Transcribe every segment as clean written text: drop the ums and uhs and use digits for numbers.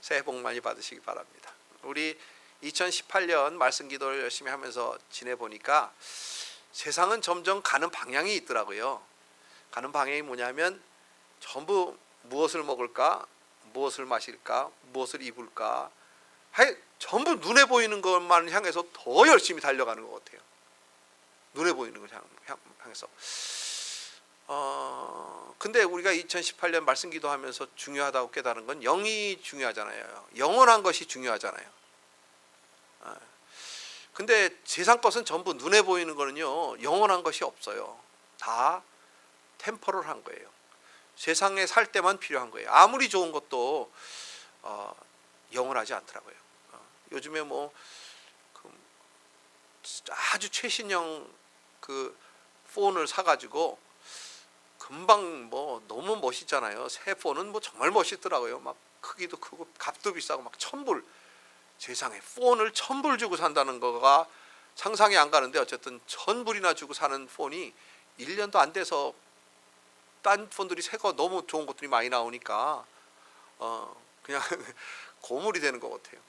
새해 복 많이 받으시기 바랍니다. 우리 2018년 말씀 기도를 열심히 하면서 지내보니까 세상은 점점 가는 방향이 있더라고요. 가는 방향이 뭐냐면 전부 무엇을 먹을까, 무엇을 마실까, 무엇을 입을까, 전부 눈에 보이는 것만 향해서 더 열심히 달려가는 것 같아요. 눈에 보이는 걸 향해서. 근데 우리가 2018년 말씀 기도하면서 중요하다고 깨달은 건 영이 중요하잖아요. 영원한 것이 중요하잖아요. 근데 세상 것은 전부 눈에 보이는 거는요, 영원한 것이 없어요. 다 템포럴한 거예요. 세상에 살 때만 필요한 거예요. 아무리 좋은 것도 영원하지 않더라고요. 요즘에 뭐 아주 최신형 그 폰을 사가지고 금방 뭐 너무 멋있잖아요. 새 폰은 뭐 정말 멋있더라고요. 막 크기도 크고 값도 비싸고 막 1,000불, 세상에 폰을 1,000불 주고 산다는 거가 상상이 안 가는데, 어쨌든 1,000불이나 주고 사는 폰이 1년도 안 돼서 딴 폰들이 새 거 너무 좋은 것들이 많이 나오니까 그냥 고물이 되는 것 같아요.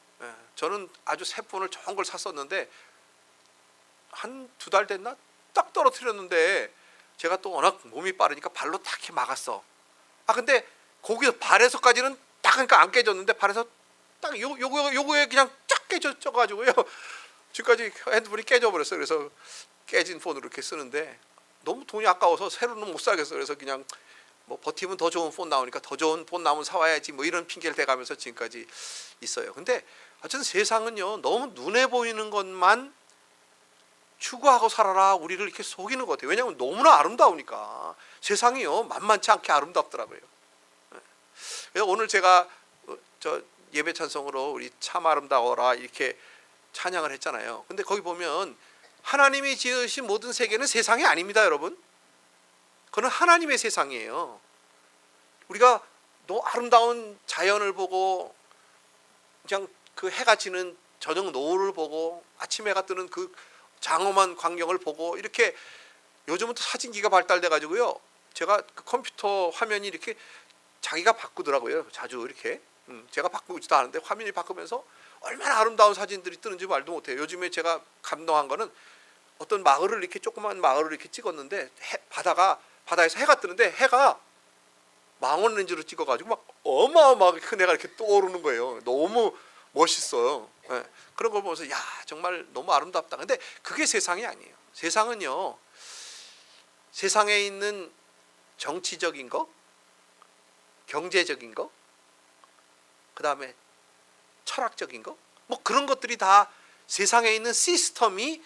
저는 아주 새 폰을 좋은 걸 샀었는데 한 2달 됐나? 딱 떨어뜨렸는데 제가 또 워낙 몸이 빠르니까 발로 딱 이렇게 막았어. 근데 거기서 발에서까지는 딱 하니까 안 깨졌는데 발에서 딱 요거에 그냥 쫙 깨져가지고요. 지금까지 핸드폰이 깨져버렸어요. 그래서 깨진 폰으로 이렇게 쓰는데 너무 돈이 아까워서 새로는 못 사겠어요. 그래서 그냥 뭐 버티면 더 좋은 폰 나오니까 더 좋은 폰 나오면 사와야지 뭐 이런 핑계를 대가면서 지금까지 있어요. 근데 어쨌든 세상은요, 너무 눈에 보이는 것만 추구하고 살아라 우리를 이렇게 속이는 것 같아요. 왜냐하면 너무나 아름다우니까. 세상이요 만만치 않게 아름답더라고요. 그래서 오늘 제가 저 예배 찬송으로 우리 참 아름다워라 이렇게 찬양을 했잖아요. 근데 거기 보면 하나님이 지으신 모든 세계는 세상이 아닙니다, 여러분. 그건 하나님의 세상이에요. 우리가 너무 아름다운 자연을 보고 그냥 그 해가 지는 저녁 노을을 보고 아침 해가 뜨는 그 장엄한 광경을 보고, 이렇게 요즘은 또 사진기가 발달돼 가지고요, 제가 그 컴퓨터 화면이 이렇게 자기가 바꾸더라고요. 자주 이렇게 제가 바꾸지도 않은데 화면이 바꾸면서 얼마나 아름다운 사진들이 뜨는지 말도 못해요. 요즘에 제가 감동한 거는 어떤 마을을 이렇게 조그만 마을을 이렇게 찍었는데 바다에서 해가 뜨는데 해가 망원 렌즈로 찍어가지고 막 어마어마하게 큰 해가 이렇게 떠오르는 거예요. 너무 멋있어요. 그런 걸 보면서 야, 정말 너무 아름답다. 근데 그게 세상이 아니에요. 세상은요, 세상에 있는 정치적인 거, 경제적인 거, 그 다음에 철학적인 거, 뭐 그런 것들이 다 세상에 있는 시스템이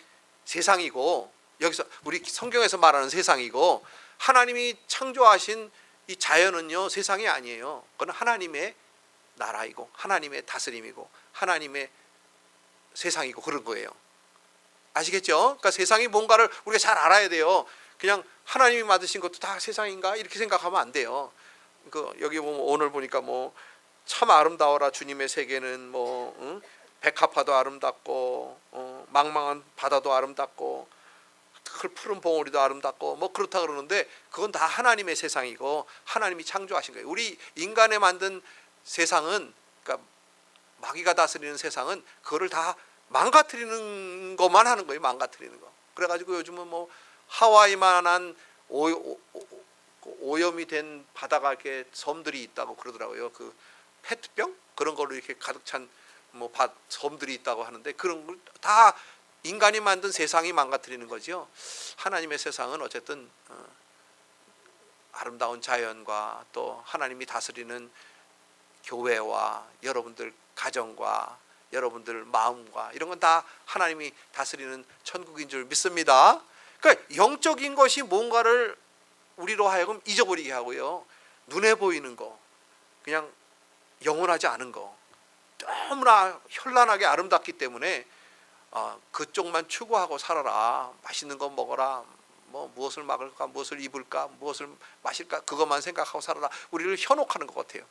세상이고, 여기서 우리 성경에서 말하는 세상이고, 하나님이 창조하신 이 자연은요 세상이 아니에요. 그건 하나님의 나라이고 하나님의 다스림이고 하나님의 세상이고 그런 거예요. 아시겠죠? 그러니까 세상이 뭔가를 우리가 잘 알아야 돼요. 그냥 하나님이 만드신 것도 다 세상인가 이렇게 생각하면 안 돼요. 여기 보면 오늘 보니까 뭐 참 아름다워라 주님의 세계는 뭐 백합화도 아름답고 망망한 바다도 아름답고 푸른 봉우리도 아름답고 뭐 그렇다 그러는데, 그건 다 하나님의 세상이고 하나님이 창조하신 거예요. 우리 인간에 만든 세상은, 그러니까 마귀가 다스리는 세상은 그거를 다 망가뜨리는 것만 하는 거예요. 망가뜨리는 거. 그래가지고 요즘은 뭐 하와이만한 오염이 된 바다가 이렇게 섬들이 있다고 그러더라고요. 그 페트병 그런 걸로 이렇게 가득 찬 뭐 섬들이 있다고 하는데, 그런 걸 다 인간이 만든 세상이 망가뜨리는 거죠. 하나님의 세상은 어쨌든 아름다운 자연과 또 하나님이 다스리는 교회와 여러분들 가정과 여러분들 마음과 이런 건 다 하나님이 다스리는 천국인 줄 믿습니다. 그러니까 영적인 것이 뭔가를 우리로 하여금 잊어버리게 하고요, 눈에 보이는 거, 그냥 영원하지 않은 거, 너무나 현란하게 아름답기 때문에 그쪽만 추구하고 살아라. 맛있는 거 먹어라. 뭐 무엇을 먹을까, 무엇을 입을까, 무엇을 마실까, 그것만 생각하고 살아라. 우리를 현혹하는 것 같아요.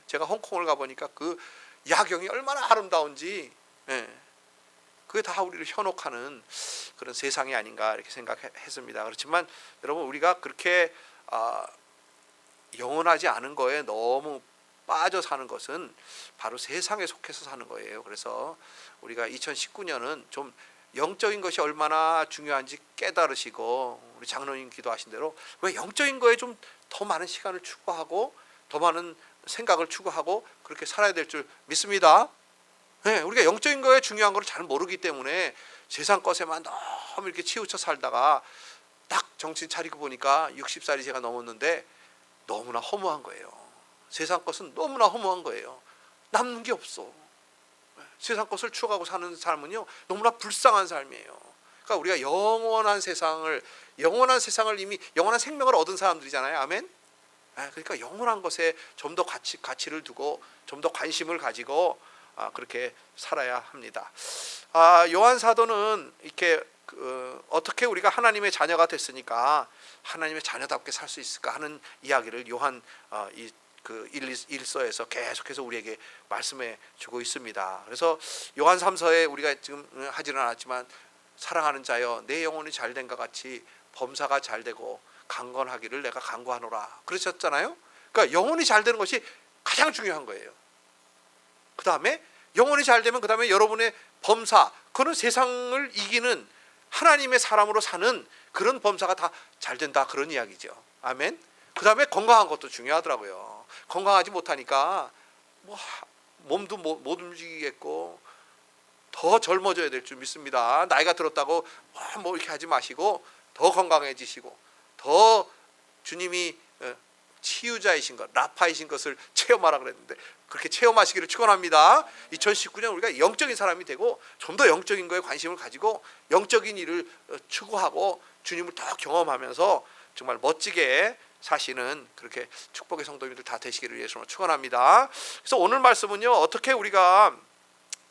제가 홍콩을 가보니까 그 야경이 얼마나 아름다운지, 그게 다 우리를 현혹하는 그런 세상이 아닌가 이렇게 생각했습니다. 그렇지만 여러분, 우리가 그렇게 영원하지 않은 거에 너무 빠져 사는 것은 바로 세상에 속해서 사는 거예요. 그래서 우리가 2019년은 좀 영적인 것이 얼마나 중요한지 깨달으시고, 우리 장로님 기도하신 대로 왜 영적인 거에 좀 더 많은 시간을 추구하고 더 많은 생각을 추구하고 그렇게 살아야 될 줄 믿습니다. 네, 우리가 영적인 거에 중요한 걸 잘 모르기 때문에 세상 것에만 너무 이렇게 치우쳐 살다가 딱 정신 차리고 보니까 60살이 제가 넘었는데 너무나 허무한 거예요. 세상 것은 너무나 허무한 거예요. 남는 게 없어. 세상 것을 추구하고 사는 삶은요, 너무나 불쌍한 삶이에요. 그러니까 우리가 영원한 세상을 이미 영원한 생명을 얻은 사람들이잖아요. 아멘. 그러니까 영원한 것에 좀 더 가치를 두고 좀 더 관심을 가지고 그렇게 살아야 합니다. 요한 사도는 이렇게 어떻게 우리가 하나님의 자녀가 됐으니까 하나님의 자녀답게 살 수 있을까 하는 이야기를 요한 일서에서 계속해서 우리에게 말씀해 주고 있습니다. 그래서 요한 3서에 우리가 지금 하지는 않았지만, 사랑하는 자여 내 영혼이 잘된 것 같이 범사가 잘되고 강건하기를 내가 간구하노라 그러셨잖아요. 그러니까 영혼이 잘되는 것이 가장 중요한 거예요. 그 다음에 영혼이 잘되면 그 다음에 여러분의 범사, 그거는 세상을 이기는 하나님의 사람으로 사는 그런 범사가 다 잘된다, 그런 이야기죠. 아멘. 그 다음에 건강한 것도 중요하더라고요. 건강하지 못하니까 몸도 못 움직이겠고 더 젊어져야 될 줄 믿습니다. 나이가 들었다고 이렇게 하지 마시고 더 건강해지시고 더 주님이 치유자이신 것, 라파이신 것을 체험하라 그랬는데 그렇게 체험하시기를 축원합니다. 2019년 우리가 영적인 사람이 되고 좀 더 영적인 거에 관심을 가지고 영적인 일을 추구하고 주님을 더 경험하면서 정말 멋지게 사시는 그렇게 축복의 성도님들 다 되시기를 예수로 축원합니다. 그래서 오늘 말씀은요, 어떻게 우리가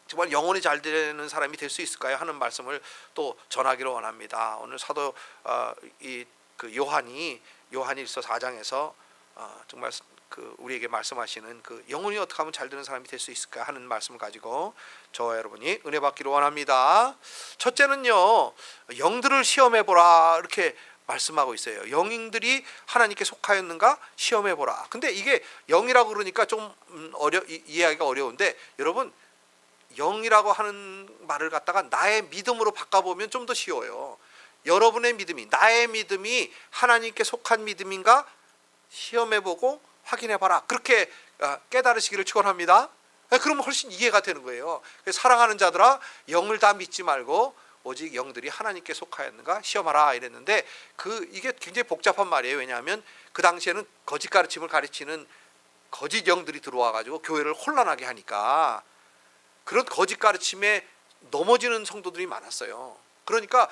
정말 영혼이 잘 되는 사람이 될 수 있을까요 하는 말씀을 또 전하기를 원합니다. 오늘 사도 요한일서 4장에서 정말 우리에게 말씀하시는 영혼이 어떻게 하면 잘 되는 사람이 될 수 있을까 하는 말씀을 가지고 저와 여러분이 은혜 받기를 원합니다. 첫째는요, 영들을 시험해 보라 이렇게 말씀하고 있어요. 영들이 하나님께 속하였는가 시험해 보라. 근데 이게 영이라고 그러니까 좀 이해하기가 어려운데, 여러분 영이라고 하는 말을 갖다가 나의 믿음으로 바꿔보면 좀 더 쉬워요. 여러분의 믿음이, 나의 믿음이 하나님께 속한 믿음인가 시험해보고 확인해봐라, 그렇게 깨달으시기를 축원합니다. 그러면 훨씬 이해가 되는 거예요. 사랑하는 자들아 영을 다 믿지 말고 오직 영들이 하나님께 속하였는가 시험하라 이랬는데, 이게 굉장히 복잡한 말이에요. 왜냐하면 그 당시에는 거짓 가르침을 가르치는 거짓 영들이 들어와 가지고 교회를 혼란하게 하니까 그런 거짓 가르침에 넘어지는 성도들이 많았어요. 그러니까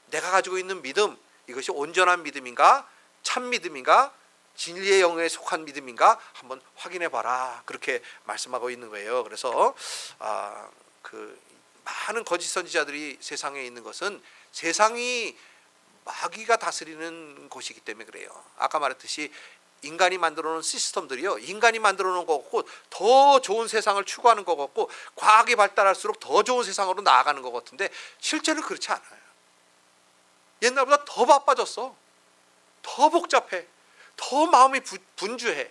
내가 가지고 있는 믿음, 이것이 온전한 믿음인가 참 믿음인가 진리의 영에 속한 믿음인가 한번 확인해 봐라, 그렇게 말씀하고 있는 거예요. 그래서 많은 거짓 선지자들이 세상에 있는 것은 세상이 마귀가 다스리는 곳이기 때문에 그래요. 아까 말했듯이 인간이 만들어 놓은 시스템들이요, 인간이 만들어 놓은 것 같고 더 좋은 세상을 추구하는 것 같고 과학이 발달할수록 더 좋은 세상으로 나아가는 것 같은데 실제는 그렇지 않아요. 옛날보다 더 바빠졌어. 더 복잡해. 더 마음이 분주해.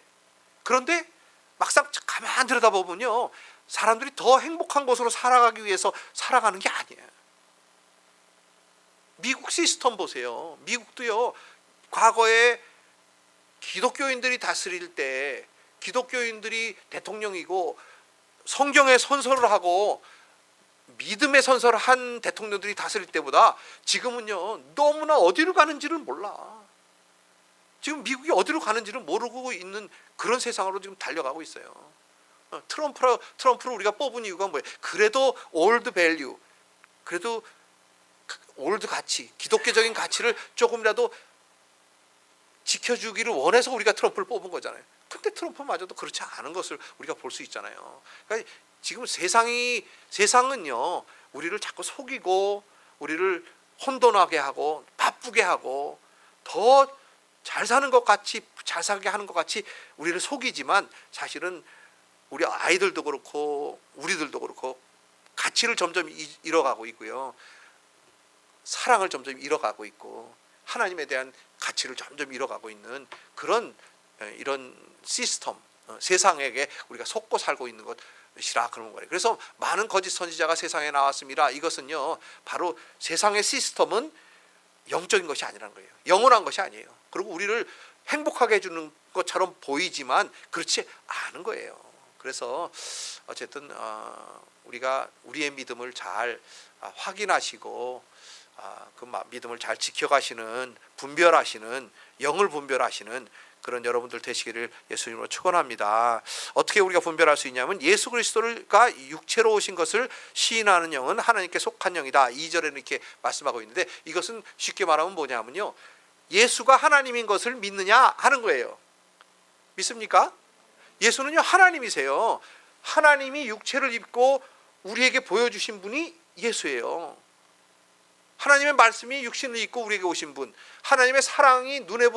그런데 막상 가만 들여다보면요, 사람들이 더 행복한 곳으로 살아가기 위해서 살아가는 게 아니에요. 미국 시스템 보세요. 미국도요, 과거에 기독교인들이 다스릴 때, 기독교인들이 대통령이고 성경의 선서를 하고 믿음의 선서를 한 대통령들이 다스릴 때보다 지금은요, 너무나 어디로 가는지를 몰라. 지금 미국이 어디로 가는지를 모르고 있는 그런 세상으로 지금 달려가고 있어요. 트럼프를 우리가 뽑은 이유가 뭐예요? 그래도 올드 밸류, 그래도 올드 가치, 기독교적인 가치를 조금이라도 지켜주기를 원해서 우리가 트럼프를 뽑은 거잖아요. 근데 트럼프마저도 그렇지 않은 것을 우리가 볼 수 있잖아요. 그러니까 지금 세상은요, 우리를 자꾸 속이고 우리를 혼돈하게 하고 바쁘게 하고 더 잘 사는 것 같이, 잘 살게 하는 것 같이 우리를 속이지만 사실은 우리 아이들도 그렇고 우리들도 그렇고 가치를 점점 잃어가고 있고요, 사랑을 점점 잃어가고 있고 하나님에 대한 가치를 점점 잃어가고 있는 그런 이런 시스템, 세상에게 우리가 속고 살고 있는 것이라 그런 거예요. 그래서 많은 거짓 선지자가 세상에 나왔습니다. 이것은요 바로 세상의 시스템은 영적인 것이 아니라는 거예요. 영원한 것이 아니에요. 그리고 우리를 행복하게 해주는 것처럼 보이지만 그렇지 않은 거예요. 그래서 어쨌든 우리가 우리의 믿음을 잘 확인하시고 그 믿음을 잘 지켜가시는, 분별하시는, 영을 분별하시는 그런 여러분들 되시기를 예수님으로 축원합니다. 어떻게 우리가 분별할 수 있냐면 예수 그리스도가 육체로 오신 것을 시인하는 영은 하나님께 속한 영이다. 2절에는 이렇게 말씀하고 있는데, 이것은 쉽게 말하면 뭐냐면요, 예수가 하나님인 것을 믿느냐 하는 거예요. 믿습니까? 예수는요 하나님이세요. 하나님이 육체를 입고 우리에게 보여주신 분이 예수예요. 하나님의 말씀이 육신을 입고 우리에게 오신 분, 하나님의 사랑이 눈에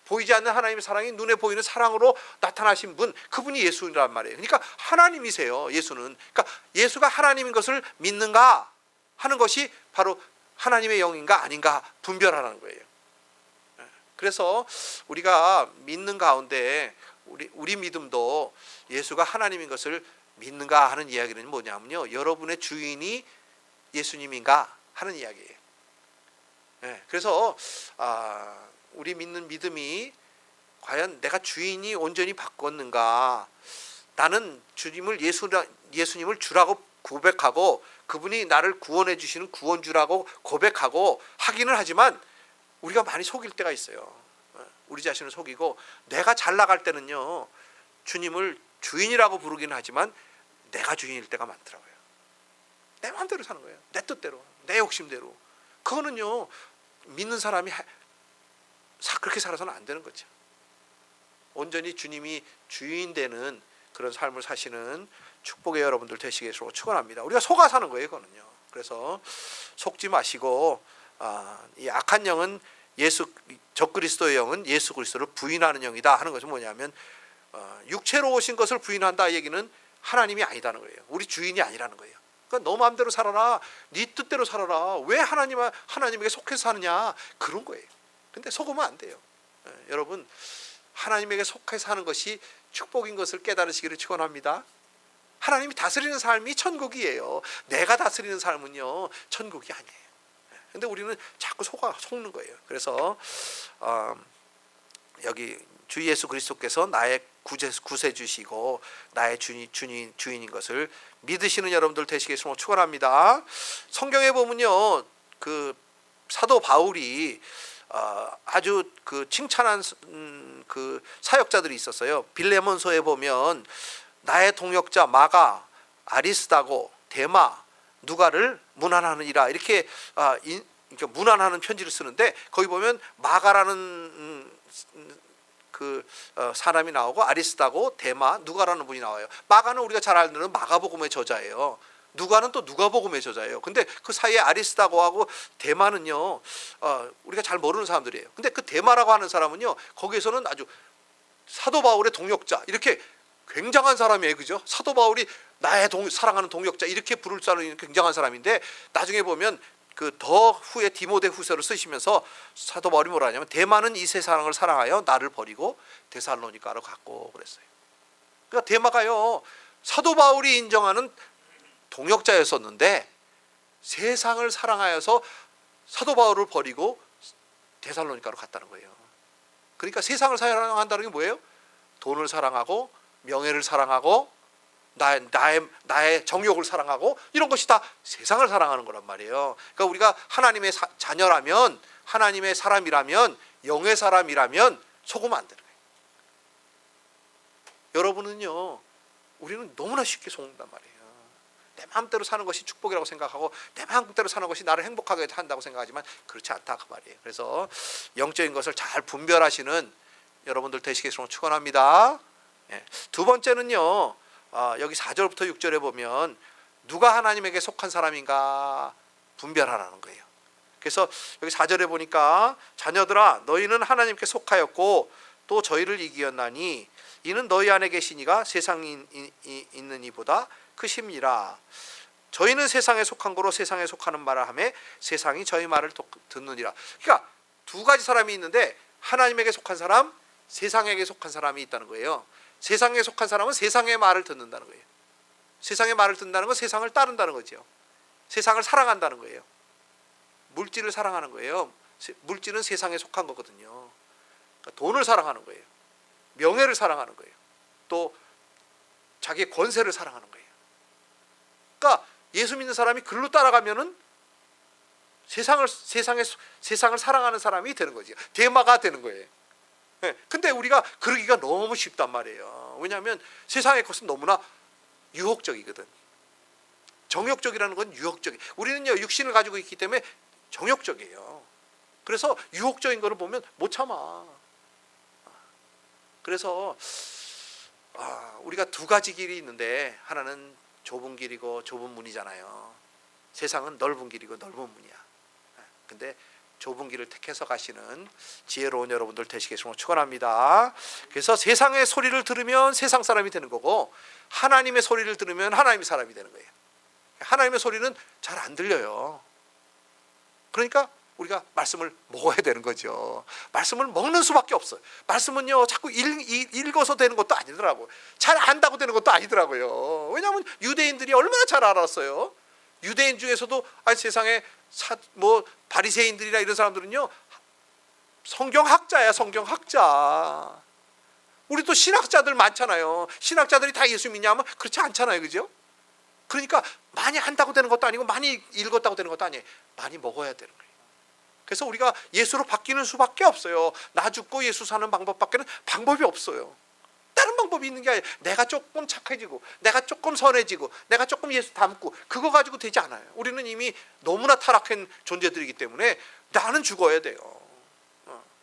보이지 않는 하나님의 사랑이 눈에 보이는 사랑으로 나타나신 분, 그분이 예수란 말이에요. 그러니까 하나님이세요. 예수는. 그러니까 예수가 하나님인 것을 믿는가 하는 것이 바로 하나님의 영인가 아닌가 분별하라는 거예요. 그래서 우리가 믿는 가운데 우리 믿음도 예수가 하나님인 것을 믿는가 하는 이야기는 뭐냐면요, 여러분의 주인이 예수님인가 하는 이야기예요. 그래서 우리 믿는 믿음이 과연 내가 주인이 온전히 바꿨는가, 나는 예수님을 주라고 고백하고 그분이 나를 구원해 주시는 구원주라고 고백하고 하기는 하지만 우리가 많이 속일 때가 있어요. 우리 자신을 속이고, 내가 잘 나갈 때는요 주님을 주인이라고 부르기는 하지만 내가 주인일 때가 많더라고요. 내 마음대로 사는 거예요. 내 뜻대로, 내 욕심대로. 그거는요 믿는 사람이 그렇게 살아서는 안 되는 거죠. 온전히 주님이 주인 되는 그런 삶을 사시는 축복의 여러분들 되시기를 축원합니다. 우리가 속아 사는 거예요, 그거는요. 그래서 속지 마시고, 이 악한 영은 적그리스도의 영은 예수 그리스도를 부인하는 영이다 하는 것은 뭐냐면, 육체로 오신 것을 부인한다 얘기는 하나님이 아니다는 거예요. 우리 주인이 아니라는 거예요. 그러니까 너 마음대로 살아라, 네 뜻대로 살아라, 왜 하나님에게 속해서 사느냐, 그런 거예요. 근데 속으면 안 돼요. 여러분, 하나님에게 속해서 사는 것이 축복인 것을 깨달으시기를 축원합니다. 하나님이 다스리는 삶이 천국이에요. 내가 다스리는 삶은요 천국이 아니에요. 근데 우리는 자꾸 속는 거예요. 그래서 여기 주 예수 그리스도께서 나의 구세주시고 나의 주인인 것을 믿으시는 여러분들 되시겠으면 축원합니다. 성경에 보면요, 그 사도 바울이 아주 그 칭찬한 그 사역자들이 있었어요. 빌레몬서에 보면 나의 동역자 마가, 아리스다고, 데마, 누가를 문안하느니라, 이렇게 문안하는 편지를 쓰는데, 거기 보면 마가라는 사람이 나오고 아리스다고, 데마, 누가라는 분이 나와요. 마가는 우리가 잘 아는 마가복음의 저자예요. 누가는 또 누가복음의 저자예요. 근데 그 사이에 아리스다고하고 데마는요 우리가 잘 모르는 사람들이에요. 근데 그 데마라고 하는 사람은요 거기에서는 아주 사도 바울의 동역자, 이렇게 굉장한 사람이에요. 그죠? 사도 바울이 나의 사랑하는 동역자, 이렇게 부를 수 있는 굉장한 사람인데, 나중에 보면 그 더 후에 디모데 후서를 쓰시면서 사도 바울이 뭐라 하냐면, 데마는 이 세상을 사랑하여 나를 버리고 데살로니가로 갔고 그랬어요. 그러니까 데마가요 사도 바울이 인정하는 동역자였었는데 세상을 사랑하여서 사도 바울을 버리고 데살로니가로 갔다는 거예요. 그러니까 세상을 사랑한다는 게 뭐예요? 돈을 사랑하고 명예를 사랑하고 나의 정욕을 사랑하고, 이런 것이 다 세상을 사랑하는 거란 말이에요. 그러니까 우리가 하나님의 자녀라면, 하나님의 사람이라면, 영의 사람이라면 속으면 안 되는 거예요. 여러분은요, 우리는 너무나 쉽게 속는단 말이에요. 내 마음대로 사는 것이 축복이라고 생각하고 내 마음대로 사는 것이 나를 행복하게 한다고 생각하지만 그렇지 않다, 그 말이에요. 그래서 영적인 것을 잘 분별하시는 여러분들 되시기를 축원합니다. 두 번째는요, 여기 4절부터 6절에 보면 누가 하나님에게 속한 사람인가 분별하라는 거예요. 그래서 여기 4절에 보니까, 자녀들아 너희는 하나님께 속하였고 또 저희를 이기었나니 이는 너희 안에 계신 이가 세상에 있는 이보다 크심이라. 저희는 세상에 속한 거로 세상에 속하는 말을 하며 세상이 저희 말을 듣느니라. 그러니까 두 가지 사람이 있는데, 하나님에게 속한 사람, 세상에게 속한 사람이 있다는 거예요. 세상에 속한 사람은 세상의 말을 듣는다는 거예요. 세상의 말을 듣는다는 건 세상을 따른다는 거죠. 세상을 사랑한다는 거예요. 물질을 사랑하는 거예요. 물질은 세상에 속한 거거든요. 그러니까 돈을 사랑하는 거예요. 명예를 사랑하는 거예요. 또 자기의 권세를 사랑하는 거예요. 그러니까 예수 믿는 사람이 글로 따라가면은 세상을 사랑하는 사람이 되는 거죠. 대마가 되는 거예요. 근데 우리가 그러기가 너무 쉽단 말이에요. 왜냐하면 세상의 것은 너무나 유혹적이거든. 정욕적이라는 건 유혹적. 우리는요 육신을 가지고 있기 때문에 정욕적이에요. 그래서 유혹적인 거를 보면 못 참아. 그래서 우리가 두 가지 길이 있는데 하나는 좁은 길이고 좁은 문이잖아요. 세상은 넓은 길이고 넓은 문이야. 근데 좁은 길을 택해서 가시는 지혜로운 여러분들 되시겠으면 축원합니다. 그래서 세상의 소리를 들으면 세상 사람이 되는 거고 하나님의 소리를 들으면 하나님의 사람이 되는 거예요. 하나님의 소리는 잘 안 들려요. 그러니까 우리가 말씀을 먹어야 되는 거죠. 말씀을 먹는 수밖에 없어요. 말씀은요 자꾸 읽어서 되는 것도 아니더라고요. 잘 안다고 되는 것도 아니더라고요. 왜냐하면 유대인들이 얼마나 잘 알았어요. 유대인 중에서도 세상에 바리새인들이나 이런 사람들은요 성경학자야. 성경학자. 우리도 신학자들 많잖아요. 신학자들이 다 예수 믿냐면 그렇지 않잖아요. 그죠? 그러니까 많이 한다고 되는 것도 아니고 많이 읽었다고 되는 것도 아니에요. 많이 먹어야 되는 거예요. 그래서 우리가 예수로 바뀌는 수밖에 없어요. 나 죽고 예수 사는 방법밖에는 방법이 없어요. 다른 방법이 있는 게 아니에요. 내가 조금 착해지고 내가 조금 선해지고 내가 조금 예수 닮고 그거 가지고 되지 않아요. 우리는 이미 너무나 타락한 존재들이기 때문에 나는 죽어야 돼요.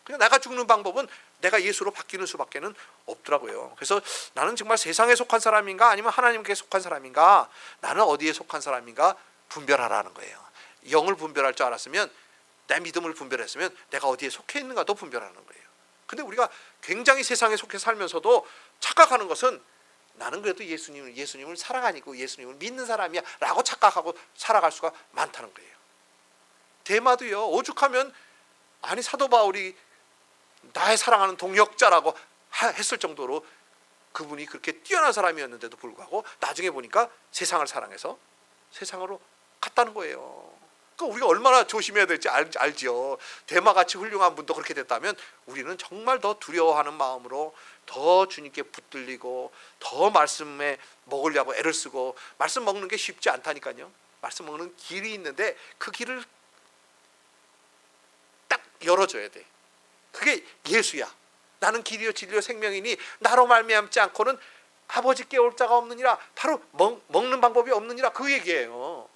그냥 내가 죽는 방법은 내가 예수로 바뀌는 수밖에는 없더라고요. 그래서 나는 정말 세상에 속한 사람인가 아니면 하나님께 속한 사람인가, 나는 어디에 속한 사람인가 분별하라는 거예요. 영을 분별할 줄 알았으면, 내 믿음을 분별했으면 내가 어디에 속해 있는가도 분별하는 거예요. 근데 우리가 굉장히 세상에 속해 살면서도 착각하는 것은 나는 그래도 예수님을 사랑하니까 예수님을 믿는 사람이야 라고 착각하고 살아갈 수가 많다는 거예요. 데마도요 오죽하면 사도 바울이 나의 사랑하는 동역자라고 했을 정도로 그분이 그렇게 뛰어난 사람이었는데도 불구하고 나중에 보니까 세상을 사랑해서 세상으로 갔다는 거예요. 그러니까 우리가 얼마나 조심해야 될지 알죠. 데마같이 훌륭한 분도 그렇게 됐다면 우리는 정말 더 두려워하는 마음으로 더 주님께 붙들리고 더 말씀에 먹으려고 애를 쓰고, 말씀 먹는 게 쉽지 않다니까요. 말씀 먹는 길이 있는데 그 길을 딱 열어줘야 돼. 그게 예수야. 나는 길이요 진리요 생명이니 나로 말미암지 않고는 아버지께 올 자가 없느니라. 바로 먹는 방법이 없느니라 그 얘기예요.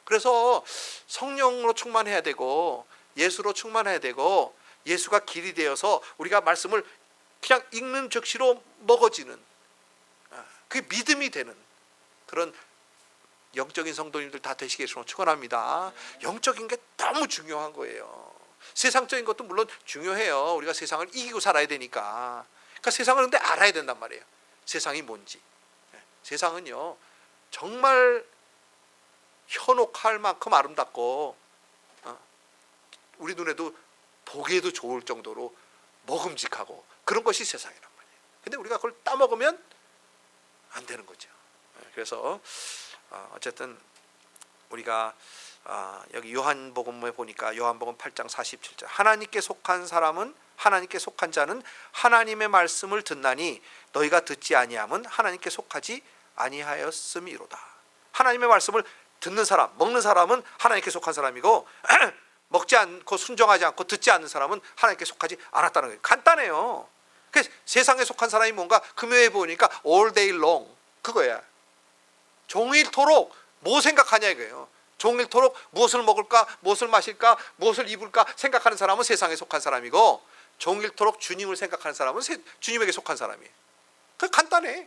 그래서 성령으로 충만해야 되고 예수로 충만해야 되고 예수가 길이 되어서 우리가 말씀을 그냥 읽는 즉시로 먹어지는, 그게 믿음이 되는 그런 영적인 성도님들 다 되시겠으면 축원합니다. 영적인 게 너무 중요한 거예요. 세상적인 것도 물론 중요해요. 우리가 세상을 이기고 살아야 되니까. 그러니까 세상을 근데 알아야 된단 말이에요. 세상이 뭔지. 세상은요 정말 현혹할 만큼 아름답고 우리 눈에도 보기에도 좋을 정도로 먹음직하고 그런 것이 세상이란 말이에요. 근데 우리가 그걸 따먹으면 안 되는 거죠. 그래서 어쨌든 우리가 여기 요한복음에 보니까 요한복음 8장 47절 하나님께 속한 사람은, 하나님께 속한 자는 하나님의 말씀을 듣나니 너희가 듣지 아니함은 하나님께 속하지 아니하였음이로다. 하나님의 말씀을 듣는 사람, 먹는 사람은 하나님께 속한 사람이고 먹지 않고 순종하지 않고 듣지 않는 사람은 하나님께 속하지 않았다는 거예요. 간단해요. 그래서 세상에 속한 사람이 뭔가 금요일에 보니까 all day long 그거야. 종일토록 뭐 생각하냐 이거예요. 종일토록 무엇을 먹을까, 무엇을 마실까, 무엇을 입을까 생각하는 사람은 세상에 속한 사람이고, 종일토록 주님을 생각하는 사람은 주님에게 속한 사람이에요. 그 간단해.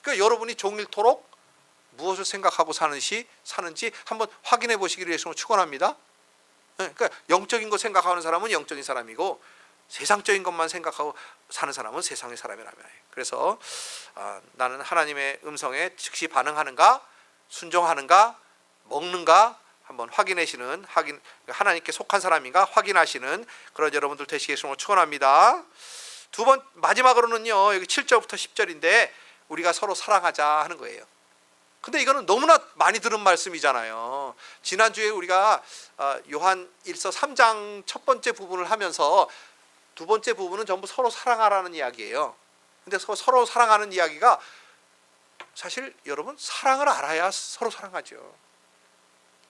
그러니까 여러분이 종일토록 무엇을 생각하고 사는지 한번 확인해 보시기를 위해서 축원합니다. 그러니까 영적인 거 생각하는 사람은 영적인 사람이고 세상적인 것만 생각하고 사는 사람은 세상의 사람이라면 해요. 그래서 나는 하나님의 음성에 즉시 반응하는가, 순종하는가, 먹는가 한번 확인하시는, 하나님께 속한 사람인가 확인하시는 그런 여러분들 되시겠으면 축원합니다. 마지막으로는요, 여기 7절부터 10절인데 우리가 서로 사랑하자 하는 거예요. 근데 이거는 너무나 많이 들은 말씀이잖아요. 지난주에 우리가 요한 1서 3장 첫 번째 부분을 하면서 두 번째 부분은 전부 서로 사랑하라는 이야기예요. 근데 서로 사랑하는 이야기가 사실 여러분, 사랑을 알아야 서로 사랑하죠.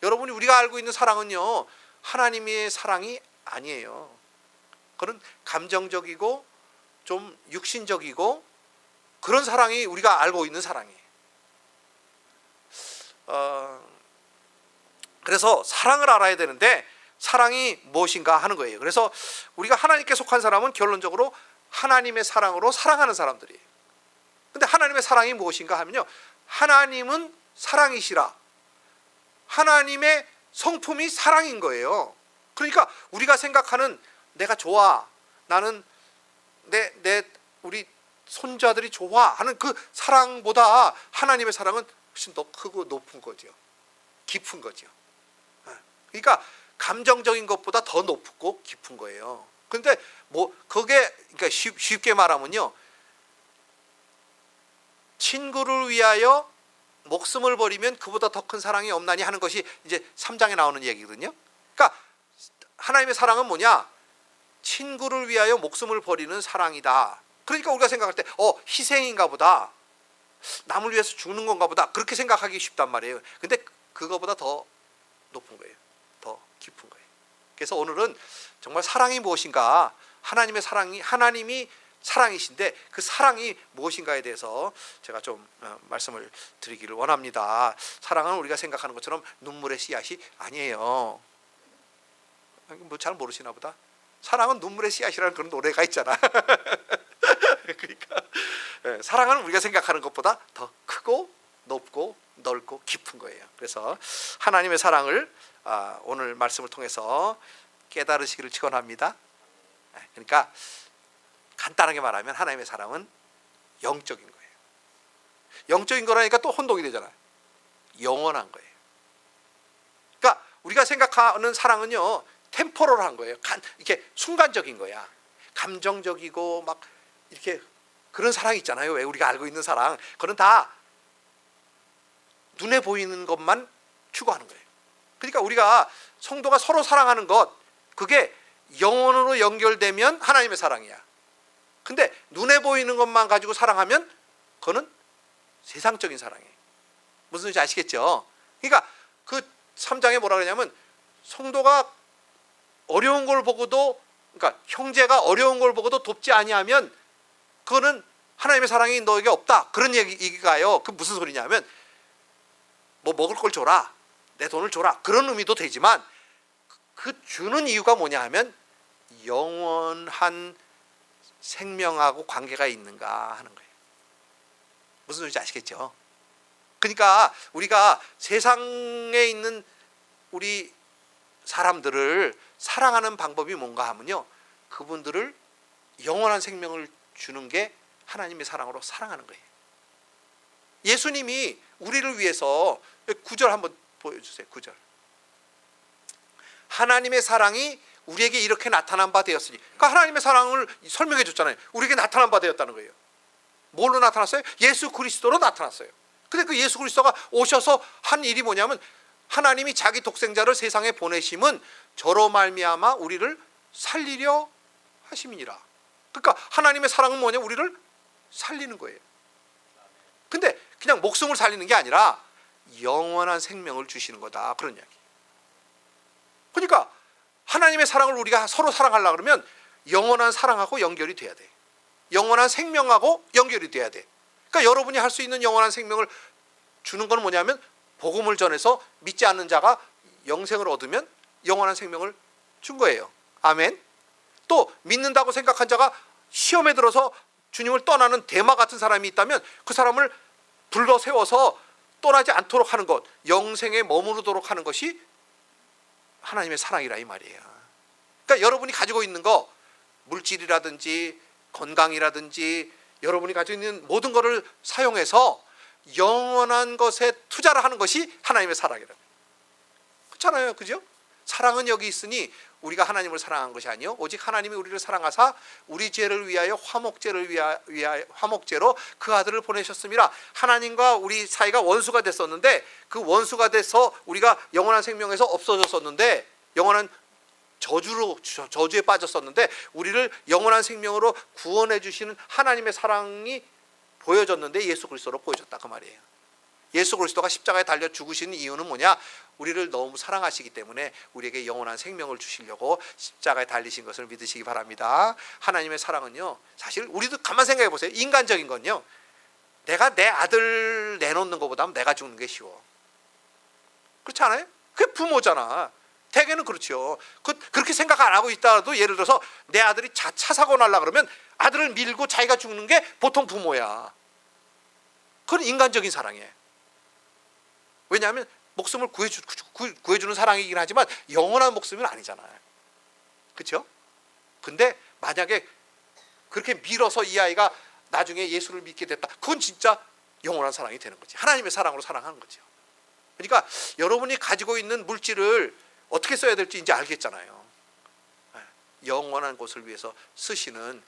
여러분이 우리가 알고 있는 사랑은요, 하나님의 사랑이 아니에요. 그런 감정적이고 좀 육신적이고 그런 사랑이 우리가 알고 있는 사랑이에요. 그래서 사랑을 알아야 되는데 사랑이 무엇인가 하는 거예요. 그래서 우리가 하나님께 속한 사람은 결론적으로 하나님의 사랑으로 사랑하는 사람들이에요. 근데 하나님의 사랑이 무엇인가 하면요, 하나님은 사랑이시라. 하나님의 성품이 사랑인 거예요. 그러니까 우리가 생각하는 내가 좋아, 나는 우리 손자들이 좋아 하는 그 사랑보다 하나님의 사랑은 훨씬 더 크고 높은 거죠. 깊은 거죠. 그러니까 감정적인 것보다 더 높고 깊은 거예요. 그런데 그러니까 쉽게 말하면요, 친구를 위하여 목숨을 버리면 그보다 더 큰 사랑이 없나니 하는 것이 이제 3장에 나오는 얘기거든요. 그러니까 하나님의 사랑은 뭐냐? 친구를 위하여 목숨을 버리는 사랑이다. 그러니까 우리가 생각할 때 희생인가 보다, 남을 위해서 죽는 건가 보다, 그렇게 생각하기 쉽단 말이에요. 근데 그거보다 더 높은 거예요. 더 깊은 거예요. 그래서 오늘은 정말 사랑이 무엇인가, 하나님이 사랑이신데 그 사랑이 무엇인가에 대해서 제가 좀 말씀을 드리기를 원합니다. 사랑은 우리가 생각하는 것처럼 눈물의 씨앗이 아니에요. 잘 모르시나 보다. 사랑은 눈물의 씨앗이라는 그런 노래가 있잖아. 그러니까 사랑은 우리가 생각하는 것보다 더 크고 높고 넓고 깊은 거예요. 그래서 하나님의 사랑을 오늘 말씀을 통해서 깨달으시기를 축원합니다. 그러니까 간단하게 말하면 하나님의 사랑은 영적인 거예요. 영적인 거라니까 또 혼동이 되잖아요. 영원한 거예요. 그러니까 우리가 생각하는 사랑은요, 템포럴한 거예요. 이렇게 순간적인 거야. 감정적이고 막 이렇게 그런 사랑이 있잖아요. 왜 우리가 알고 있는 사랑, 그건 다 눈에 보이는 것만 추구하는 거예요. 그러니까 우리가 성도가 서로 사랑하는 것, 그게 영혼으로 연결되면 하나님의 사랑이야. 근데 눈에 보이는 것만 가지고 사랑하면 그거는 세상적인 사랑이에요. 무슨 소리인지 아시겠죠? 그러니까 그 3장에 뭐라 그러냐면, 성도가 어려운 걸 보고도, 그러니까 형제가 어려운 걸 보고도 돕지 아니하면 그거는 하나님의 사랑이 너에게 없다, 그런 얘기가요. 그 무슨 소리냐면, 뭐 먹을 걸 줘라, 내 돈을 줘라, 그런 의미도 되지만 그 주는 이유가 뭐냐 하면 영원한 생명하고 관계가 있는가 하는 거예요. 무슨 소리인지 아시겠죠? 그러니까 우리가 세상에 있는 우리 사람들을 사랑하는 방법이 뭔가 하면요, 그분들을 영원한 생명을 주는 게 하나님의 사랑으로 사랑하는 거예요. 예수님이 우리를 위해서 9절 한번 보여주세요. 9절. 하나님의 사랑이 우리에게 이렇게 나타난 바 되었으니, 그러니까 하나님의 사랑을 설명해 줬잖아요. 우리에게 나타난 바 되었다는 거예요. 뭘로 나타났어요? 예수 그리스도로 나타났어요. 근데 그 예수 그리스도가 오셔서 한 일이 뭐냐면, 하나님이 자기 독생자를 세상에 보내심은 저로 말미암아 우리를 살리려 하심이니라. 그러니까 하나님의 사랑은 뭐냐? 우리를 살리는 거예요. 근데 그냥 목숨을 살리는 게 아니라 영원한 생명을 주시는 거다, 그런 이야기. 그러니까 하나님의 사랑을 우리가 서로 사랑하려고 그러면 영원한 사랑하고 연결이 돼야 돼. 영원한 생명하고 연결이 돼야 돼. 그러니까 여러분이 할 수 있는 영원한 생명을 주는 건 뭐냐면, 복음을 전해서 믿지 않는 자가 영생을 얻으면 영원한 생명을 준 거예요. 아멘. 또 믿는다고 생각한 자가 시험에 들어서 주님을 떠나는 대마 같은 사람이 있다면 그 사람을 불러 세워서 떠나지 않도록 하는 것, 영생에 머무르도록 하는 것이 하나님의 사랑이라 이 말이에요. 그러니까 여러분이 가지고 있는 거, 물질이라든지 건강이라든지 여러분이 가지고 있는 모든 것을 사용해서 영원한 것에 투자를 하는 것이 하나님의 사랑이라고. 그렇잖아요, 그죠? 사랑은 여기 있으니 우리가 하나님을 사랑한 것이 아니요 오직 하나님이 우리를 사랑하사 우리 죄를 위하여 화목제를 위하여 화목제로 그 아들을 보내셨습니다. 하나님과 우리 사이가 원수가 됐었는데 그 원수가 돼서 우리가 영원한 생명에서 없어졌었는데 영원한 저주에 빠졌었는데 우리를 영원한 생명으로 구원해 주시는 하나님의 사랑이 보여졌는데 예수 그리스도로 보여졌다 그 말이에요. 예수 그리스도가 십자가에 달려 죽으신 이유는 뭐냐? 우리를 너무 사랑하시기 때문에 우리에게 영원한 생명을 주시려고 십자가에 달리신 것을 믿으시기 바랍니다. 하나님의 사랑은요, 사실 우리도 가만 생각해 보세요. 인간적인 건요, 내가 내 아들 내놓는 것보다는 내가 죽는 게 쉬워. 그렇지 않아요? 그게 부모잖아. 대개는 그렇죠. 그렇게 생각 안 하고 있다가도 예를 들어서 내 아들이 차 사고 날라 그러면 아들을 밀고 자기가 죽는 게 보통 부모야. 그건 인간적인 사랑이에요. 왜냐하면 목숨을 구해주는 사랑이긴 하지만 영원한 목숨은 아니잖아요. 그렇죠? 근데 만약에 그렇게 밀어서 이 아이가 나중에 예수를 믿게 됐다. 그건 진짜 영원한 사랑이 되는 거지. 하나님의 사랑으로 사랑하는 거죠. 그러니까 여러분이 가지고 있는 물질을 어떻게 써야 될지 이제 알겠잖아요. 영원한 곳을 위해서 쓰시는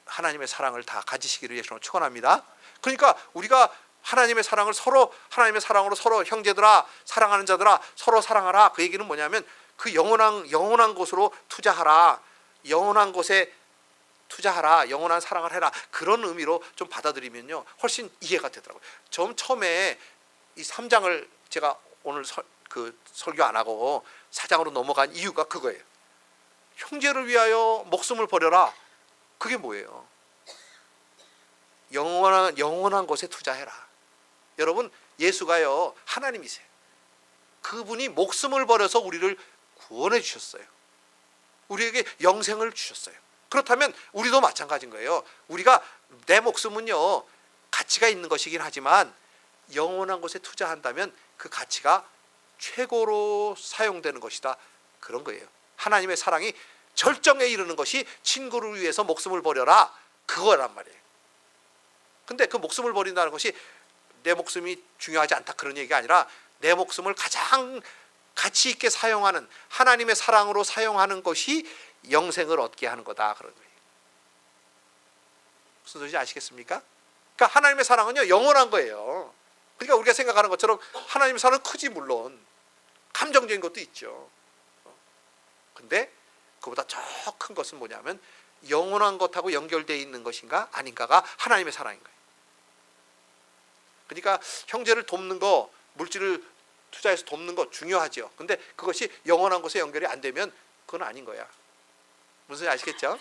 하나님의 사랑을 다 가지시기를 예수로 축원합니다. 그러니까 우리가 하나님의 사랑을 서로 하나님의 사랑으로 서로 형제들아 사랑하는 자들아 서로 사랑하라. 그 얘기는 뭐냐면 그 영원한 곳으로 투자하라. 영원한 곳에 투자하라. 영원한 사랑을 해라. 그런 의미로 좀 받아들이면요 훨씬 이해가 되더라고요. 처음에 이 3장을 제가 오늘 설교 안 하고 4장으로 넘어간 이유가 그거예요. 형제를 위하여 목숨을 버려라. 그게 뭐예요? 영원한 곳에 투자해라. 여러분, 예수가요 하나님이세요. 그분이 목숨을 버려서 우리를 구원해 주셨어요. 우리에게 영생을 주셨어요. 그렇다면 우리도 마찬가지인 거예요. 우리가 내 목숨은요 가치가 있는 것이긴 하지만 영원한 곳에 투자한다면 그 가치가 최고로 사용되는 것이다. 그런 거예요. 하나님의 사랑이 절정에 이르는 것이 친구를 위해서 목숨을 버려라. 그거란 말이에요. 근데 그 목숨을 버린다는 것이 내 목숨이 중요하지 않다 그런 얘기가 아니라 내 목숨을 가장 가치 있게 사용하는 하나님의 사랑으로 사용하는 것이 영생을 얻게 하는 거다 그런 거예요. 무슨 소리인지 아시겠습니까? 그러니까 하나님의 사랑은요 영원한 거예요. 그러니까 우리가 생각하는 것처럼 하나님의 사랑은 크지 물론 감정적인 것도 있죠. 근데 그보다 더 큰 것은 뭐냐면 영원한 것하고 연결되어 있는 것인가 아닌가가 하나님의 사랑인 거예요. 그러니까 형제를 돕는 거, 물질을 투자해서 돕는 거 중요하죠. 근데 그것이 영원한 곳에 연결이 안 되면 그건 아닌 거야. 무슨 소리인지 아시겠죠?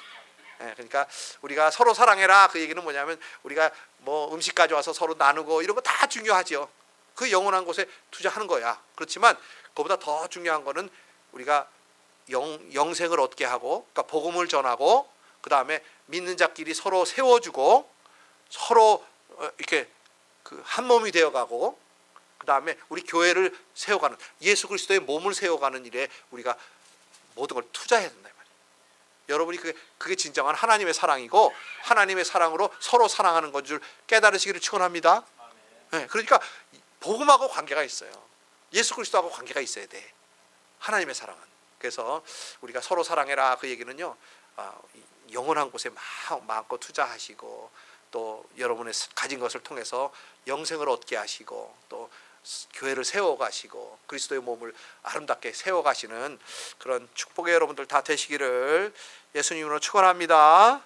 네, 그러니까 우리가 서로 사랑해라 그 얘기는 뭐냐면 우리가 뭐 음식 가져와서 서로 나누고 이런 거 다 중요하죠. 그 영원한 곳에 투자하는 거야. 그렇지만 그보다 더 중요한 거는 우리가 영생을 얻게 하고, 그러니까 복음을 전하고, 그 다음에 믿는 자끼리 서로 세워주고, 서로 이렇게 한 몸이 되어가고, 그 다음에 우리 교회를 세워가는 예수 그리스도의 몸을 세워가는 일에 우리가 모든 걸 투자해야 된다 말이에요. 여러분이 그게 진정한 하나님의 사랑이고 하나님의 사랑으로 서로 사랑하는 건 줄 깨달으시기를 축원합니다. 네, 그러니까 복음하고 관계가 있어요. 예수 그리스도하고 관계가 있어야 돼. 하나님의 사랑은. 그래서 우리가 서로 사랑해라 그 얘기는요 영원한 곳에 마음껏 투자하시고 또 여러분의 가진 것을 통해서 영생을 얻게 하시고 또 교회를 세워가시고 그리스도의 몸을 아름답게 세워가시는 그런 축복의 여러분들 다 되시기를 예수님으로 축원합니다.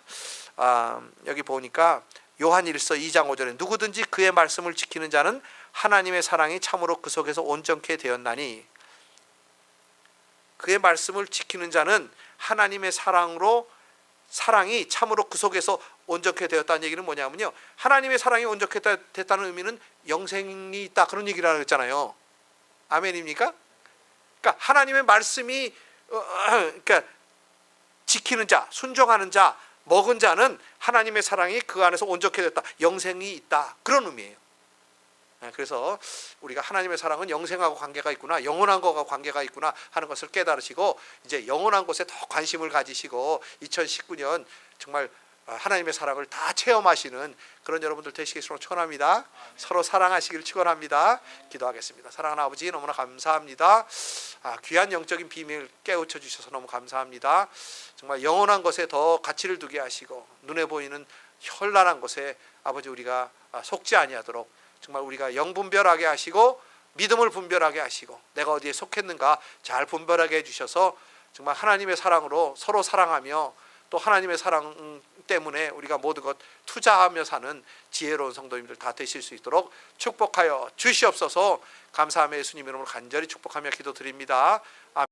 여기 보니까 요한일서 2장 5절에 누구든지 그의 말씀을 지키는 자는 하나님의 사랑이 참으로 그 속에서 온전케 되었나니, 그의 말씀을 지키는 자는 하나님의 사랑이 참으로 그 속에서 온전케 되었다는 얘기는 뭐냐면요, 하나님의 사랑이 온전케 됐다는 의미는 영생이 있다 그런 얘기를 했잖아요. 아멘입니까? 그러니까 하나님의 말씀이 그러니까 지키는 자, 순종하는 자, 먹은 자는 하나님의 사랑이 그 안에서 온전케 됐다, 영생이 있다 그런 의미예요. 그래서 우리가 하나님의 사랑은 영생하고 관계가 있구나, 영원한 것과 관계가 있구나 하는 것을 깨달으시고 이제 영원한 것에 더 관심을 가지시고 2019년 정말 하나님의 사랑을 다 체험하시는 그런 여러분들 되시기를 축원합니다. 서로 사랑하시기를 축원합니다. 기도하겠습니다. 사랑하는 아버지 너무나 감사합니다. 귀한 영적인 비밀 깨우쳐 주셔서 너무 감사합니다. 정말 영원한 것에 더 가치를 두게 하시고 눈에 보이는 현란한 것에 아버지 우리가 속지 아니하도록 정말 우리가 영 분별하게 하시고 믿음을 분별하게 하시고 내가 어디에 속했는가 잘 분별하게 해주셔서 정말 하나님의 사랑으로 서로 사랑하며 또 하나님의 사랑 때문에 우리가 모든 것 투자하며 사는 지혜로운 성도님들 다 되실 수 있도록 축복하여 주시옵소서. 감사하며 예수님 이름으로 간절히 축복하며 기도드립니다.